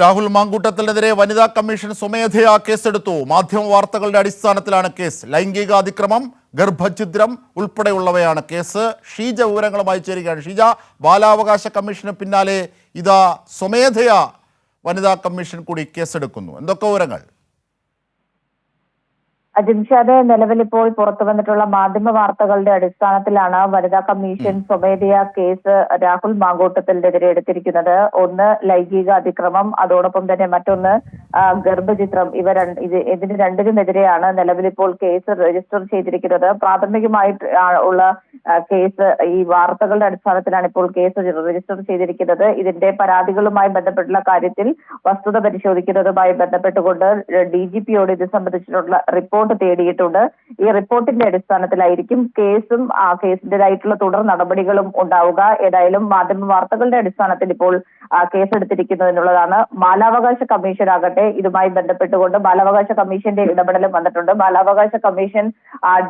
രാഹുൽ മാങ്കൂട്ടത്തിനെതിരെ വനിതാ കമ്മീഷൻ സ്വമേധയാ കേസെടുത്തു. മാധ്യമ വാർത്തകളുടെ അടിസ്ഥാനത്തിലാണ് കേസ്. ലൈംഗിക അതിക്രമം, ഗർഭഛിദ്രം ഉൾപ്പെടെയുള്ളവയാണ് കേസ്. ഷീജ വിവരങ്ങളുമായി ചേരുകയാണ്. ഷീജ, ബാലാവകാശ കമ്മീഷന് പിന്നാലെ ഇതാ സ്വമേധയാ വനിതാ കമ്മീഷൻ കൂടി കേസെടുക്കുന്നു. എന്തൊക്കെ വിവരങ്ങൾ? ജിംഷാദ്, നിലവിൽ ഇപ്പോൾ പുറത്തു വന്നിട്ടുള്ള മാധ്യമ വാർത്തകളുടെ അടിസ്ഥാനത്തിലാണ് വനിതാ കമ്മീഷൻ സ്വമേധയാ കേസ് രാഹുൽ മാങ്കൂട്ടത്തിനെതിരെ എടുത്തിരിക്കുന്നത്. ഒന്ന് ലൈംഗിക അതിക്രമം, അതോടൊപ്പം തന്നെ മറ്റൊന്ന് ഗർഭചിത്രം. ഇതിന് രണ്ടിനുമെതിരെയാണ് നിലവിൽ ഇപ്പോൾ കേസ് രജിസ്റ്റർ ചെയ്തിരിക്കുന്നത്. പ്രാഥമികമായിട്ട് ഉള്ള കേസ് ഈ വാർത്തകളുടെ അടിസ്ഥാനത്തിലാണ് ഇപ്പോൾ കേസ് രജിസ്റ്റർ ചെയ്തിരിക്കുന്നത്. ഇതിന്റെ പരാതികളുമായി ബന്ധപ്പെട്ടുള്ള കാര്യത്തിൽ വസ്തുത പരിശോധിക്കുന്നതുമായി ബന്ധപ്പെട്ടുകൊണ്ട് DGPയോട് ഇത് സംബന്ധിച്ചിട്ടുള്ള റിപ്പോർട്ട് തേടിയിട്ടുണ്ട്. ഈ റിപ്പോർട്ടിന്റെ അടിസ്ഥാനത്തിലായിരിക്കും കേസും കേസിന്റേതായിട്ടുള്ള തുടർ നടപടികളും ഉണ്ടാവുക. ഏതായാലും മാധ്യമ വാർത്തകളുടെ അടിസ്ഥാനത്തിൽ ഇപ്പോൾ കേസെടുത്തിരിക്കുന്നു എന്നുള്ളതാണ്. ബാലാവകാശ കമ്മീഷൻ ആകട്ടെ ഇതുമായി ബന്ധപ്പെട്ടുകൊണ്ട് ബാലാവകാശ കമ്മീഷന്റെ ഇടപെടലും വന്നിട്ടുണ്ട്. ബാലാവകാശ കമ്മീഷൻ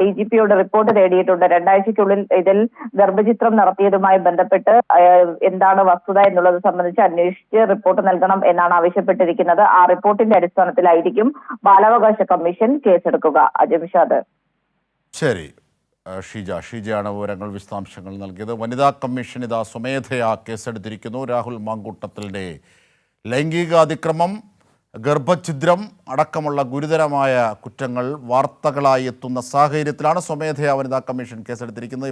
DGPയോട് റിപ്പോർട്ട് തേടിയിട്ടുണ്ട്. 2 ആഴ്ചയ്ക്കുള്ളിൽ ഇതിൽ ഗർഭചിത്രം നടത്തിയതുമായി ബന്ധപ്പെട്ട് എന്താണ് വസ്തുത എന്നുള്ളത് സംബന്ധിച്ച് അന്വേഷിച്ച് റിപ്പോർട്ട് നൽകണം എന്നാണ് ആവശ്യപ്പെട്ടിരിക്കുന്നത്. ആ റിപ്പോർട്ടിന്റെ അടിസ്ഥാനത്തിലായിരിക്കും ബാലാവകാശ കമ്മീഷൻ കേസെടുക്കുക. അജിംഷാദ്. ശരി ഷീജയാണ് വിവരങ്ങൾ, വിശദാംശങ്ങൾ നൽകിയത്. വനിതാ കമ്മീഷൻ ഇതാ സ്വമേധയാ കേസെടുത്തിരിക്കുന്നു. രാഹുൽ മാങ്കൂട്ടത്തിൻ്റെ ലൈംഗിക അതിക്രമം, ഗർഭഛിദ്രം അടക്കമുള്ള ഗുരുതരമായ കുറ്റങ്ങൾ വാർത്തകളായി എത്തുന്ന സാഹചര്യത്തിലാണ് സ്വമേധയാ വനിതാ കമ്മീഷൻ കേസെടുത്തിരിക്കുന്നത്.